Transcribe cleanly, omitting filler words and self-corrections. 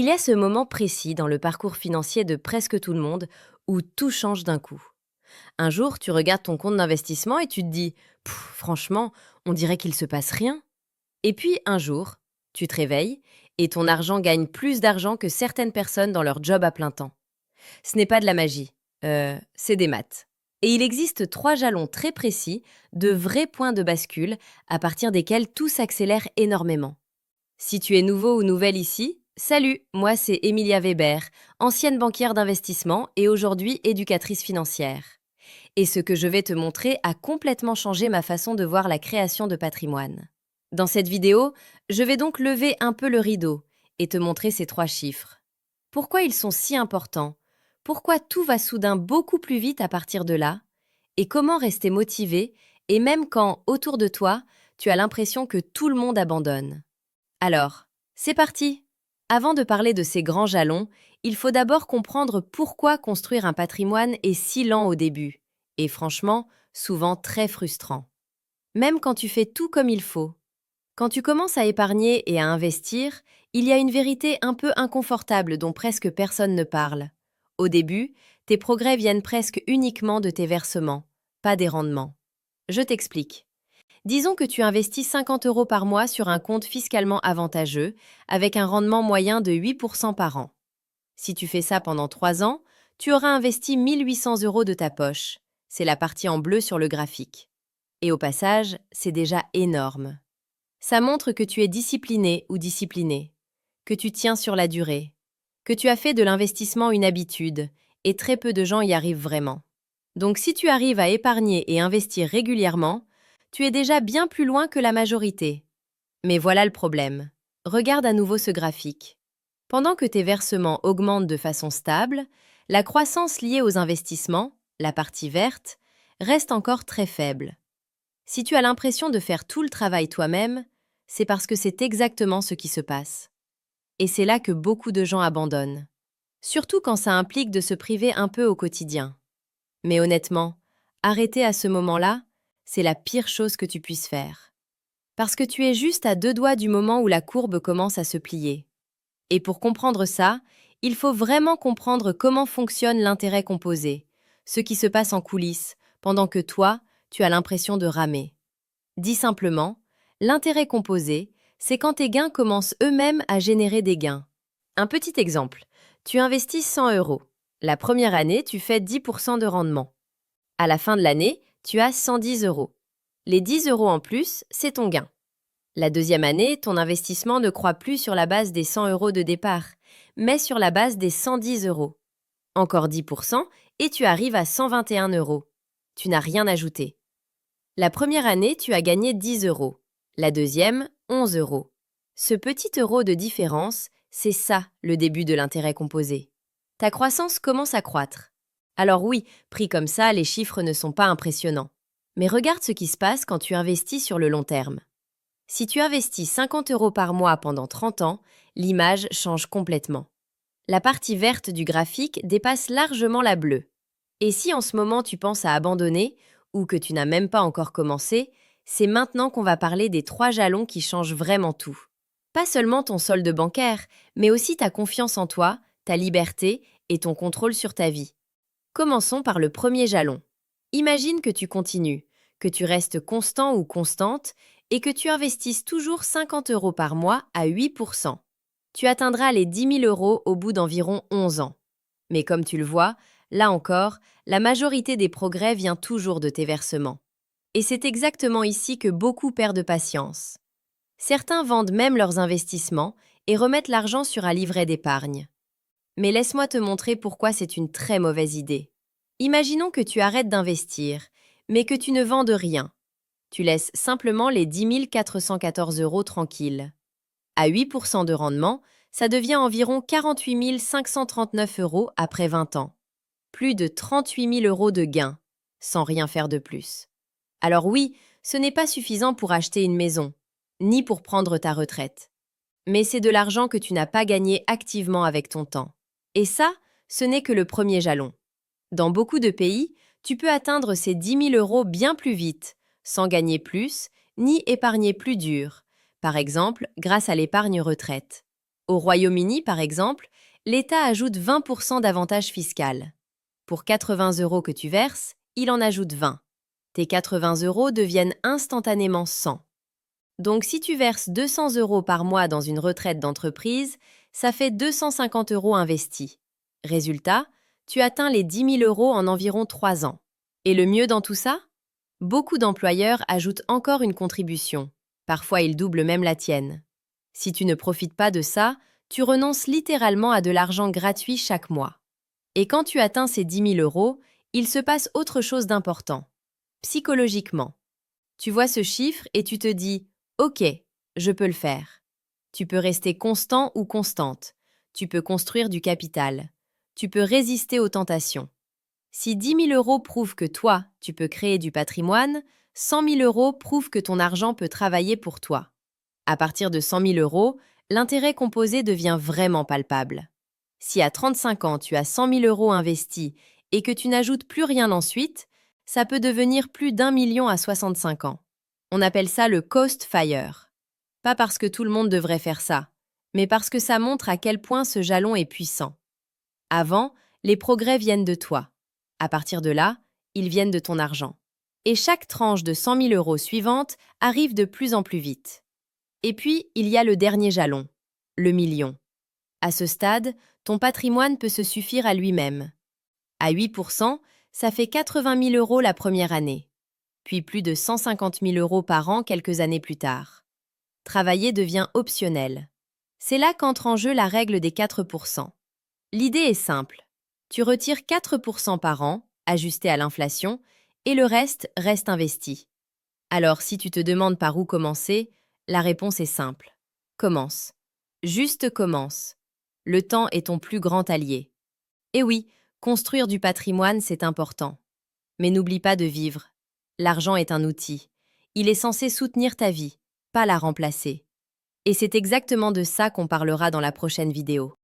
Il y a ce moment précis dans le parcours financier de presque tout le monde où tout change d'un coup. Un jour, tu regardes ton compte d'investissement et tu te dis « Franchement, on dirait qu'il se passe rien ». Et puis un jour, tu te réveilles et ton argent gagne plus d'argent que certaines personnes dans leur job à plein temps. Ce n'est pas de la magie, c'est des maths. Et il existe 3 jalons très précis, de vrais points de bascule, à partir desquels tout s'accélère énormément. Si tu es nouveau ou nouvelle ici, salut, moi c'est Emilia Weber, ancienne banquière d'investissement et aujourd'hui éducatrice financière. Et ce que je vais te montrer a complètement changé ma façon de voir la création de patrimoine. Dans cette vidéo, je vais donc lever un peu le rideau et te montrer ces 3 chiffres. Pourquoi ils sont si importants? Pourquoi tout va soudain beaucoup plus vite à partir de là? Et comment rester motivé, et même quand, autour de toi, tu as l'impression que tout le monde abandonne? Alors, c'est parti! Avant de parler de ces grands jalons, il faut d'abord comprendre pourquoi construire un patrimoine est si lent au début, et franchement, souvent très frustrant. Même quand tu fais tout comme il faut. Quand tu commences à épargner et à investir, il y a une vérité un peu inconfortable dont presque personne ne parle. Au début, tes progrès viennent presque uniquement de tes versements, pas des rendements. Je t'explique. Disons que tu investis 50 euros par mois sur un compte fiscalement avantageux, avec un rendement moyen de 8% par an. Si tu fais ça pendant 3 ans, tu auras investi 1800 euros de ta poche. C'est la partie en bleu sur le graphique. Et au passage, c'est déjà énorme. Ça montre que tu es discipliné ou discipliné, que tu tiens sur la durée, que tu as fait de l'investissement une habitude, et très peu de gens y arrivent vraiment. Donc si tu arrives à épargner et investir régulièrement, tu es déjà bien plus loin que la majorité. Mais voilà le problème. Regarde à nouveau ce graphique. Pendant que tes versements augmentent de façon stable, la croissance liée aux investissements, la partie verte, reste encore très faible. Si tu as l'impression de faire tout le travail toi-même, c'est parce que c'est exactement ce qui se passe. Et c'est là que beaucoup de gens abandonnent. Surtout quand ça implique de se priver un peu au quotidien. Mais honnêtement, arrêter à ce moment-là, c'est la pire chose que tu puisses faire. Parce que tu es juste à 2 doigts du moment où la courbe commence à se plier. Et pour comprendre ça, il faut vraiment comprendre comment fonctionne l'intérêt composé, ce qui se passe en coulisses, pendant que toi, tu as l'impression de ramer. Dit simplement, l'intérêt composé, c'est quand tes gains commencent eux-mêmes à générer des gains. Un petit exemple, tu investis 100 euros. La première année, tu fais 10% de rendement. À la fin de l'année, tu as 110 euros. Les 10 euros en plus, c'est ton gain. La deuxième année, ton investissement ne croît plus sur la base des 100 euros de départ, mais sur la base des 110 euros. Encore 10% et tu arrives à 121 euros. Tu n'as rien ajouté. La première année, tu as gagné 10 euros. La deuxième, 11 euros. Ce petit euro de différence, c'est ça le début de l'intérêt composé. Ta croissance commence à croître. Alors oui, pris comme ça, les chiffres ne sont pas impressionnants. Mais regarde ce qui se passe quand tu investis sur le long terme. Si tu investis 50 euros par mois pendant 30 ans, l'image change complètement. La partie verte du graphique dépasse largement la bleue. Et si en ce moment tu penses à abandonner, ou que tu n'as même pas encore commencé, c'est maintenant qu'on va parler des 3 jalons qui changent vraiment tout. Pas seulement ton solde bancaire, mais aussi ta confiance en toi, ta liberté et ton contrôle sur ta vie. Commençons par le premier jalon. Imagine que tu continues, que tu restes constant ou constante et que tu investisses toujours 50 euros par mois à 8%. Tu atteindras les 10 000 euros au bout d'environ 11 ans. Mais comme tu le vois, là encore, la majorité des progrès vient toujours de tes versements. Et c'est exactement ici que beaucoup perdent patience. Certains vendent même leurs investissements et remettent l'argent sur un livret d'épargne. Mais laisse-moi te montrer pourquoi c'est une très mauvaise idée. Imaginons que tu arrêtes d'investir, mais que tu ne vendes rien. Tu laisses simplement les 10 414 euros tranquilles. À 8% de rendement, ça devient environ 48 539 euros après 20 ans. Plus de 38 000 euros de gains, sans rien faire de plus. Alors oui, ce n'est pas suffisant pour acheter une maison, ni pour prendre ta retraite. Mais c'est de l'argent que tu n'as pas gagné activement avec ton temps. Et ça, ce n'est que le premier jalon. Dans beaucoup de pays, tu peux atteindre ces 10 000 euros bien plus vite, sans gagner plus, ni épargner plus dur, par exemple grâce à l'épargne retraite. Au Royaume-Uni, par exemple, l'État ajoute 20% d'avantage fiscal. Pour 80 € que tu verses, il en ajoute 20. Tes 80 € deviennent instantanément 100. Donc si tu verses 200 € par mois dans une retraite d'entreprise, ça fait 250 € investis. Résultat, tu atteins les 10 000 € en environ 3 ans. Et le mieux dans tout ça? Beaucoup d'employeurs ajoutent encore une contribution. Parfois, ils doublent même la tienne. Si tu ne profites pas de ça, tu renonces littéralement à de l'argent gratuit chaque mois. Et quand tu atteins ces 10 000 €, il se passe autre chose d'important. Psychologiquement. Tu vois ce chiffre et tu te dis « Ok, je peux le faire ». Tu peux rester constant ou constante. Tu peux construire du capital. Tu peux résister aux tentations. Si 10 000 € prouvent que toi, tu peux créer du patrimoine, 100 000 € prouvent que ton argent peut travailler pour toi. À partir de 100 000 €, l'intérêt composé devient vraiment palpable. Si à 35 ans, tu as 100 000 € investis et que tu n'ajoutes plus rien ensuite, ça peut devenir plus d'1 million à 65 ans. On appelle ça le coast fire. Pas parce que tout le monde devrait faire ça, mais parce que ça montre à quel point ce jalon est puissant. Avant, les progrès viennent de toi. À partir de là, ils viennent de ton argent. Et chaque tranche de 100 000 € suivante arrive de plus en plus vite. Et puis, il y a le dernier jalon, le million. À ce stade, ton patrimoine peut se suffire à lui-même. À 8%, ça fait 80 000 € la première année, puis plus de 150 000 € par an quelques années plus tard. Travailler devient optionnel. C'est là qu'entre en jeu la règle des 4%. L'idée est simple. Tu retires 4% par an, ajusté à l'inflation, et le reste investi. Alors, si tu te demandes par où commencer, la réponse est simple. Commence. Juste commence. Le temps est ton plus grand allié. Et oui, construire du patrimoine, c'est important. Mais n'oublie pas de vivre. L'argent est un outil. Il est censé soutenir ta vie, pas la remplacer. Et c'est exactement de ça qu'on parlera dans la prochaine vidéo.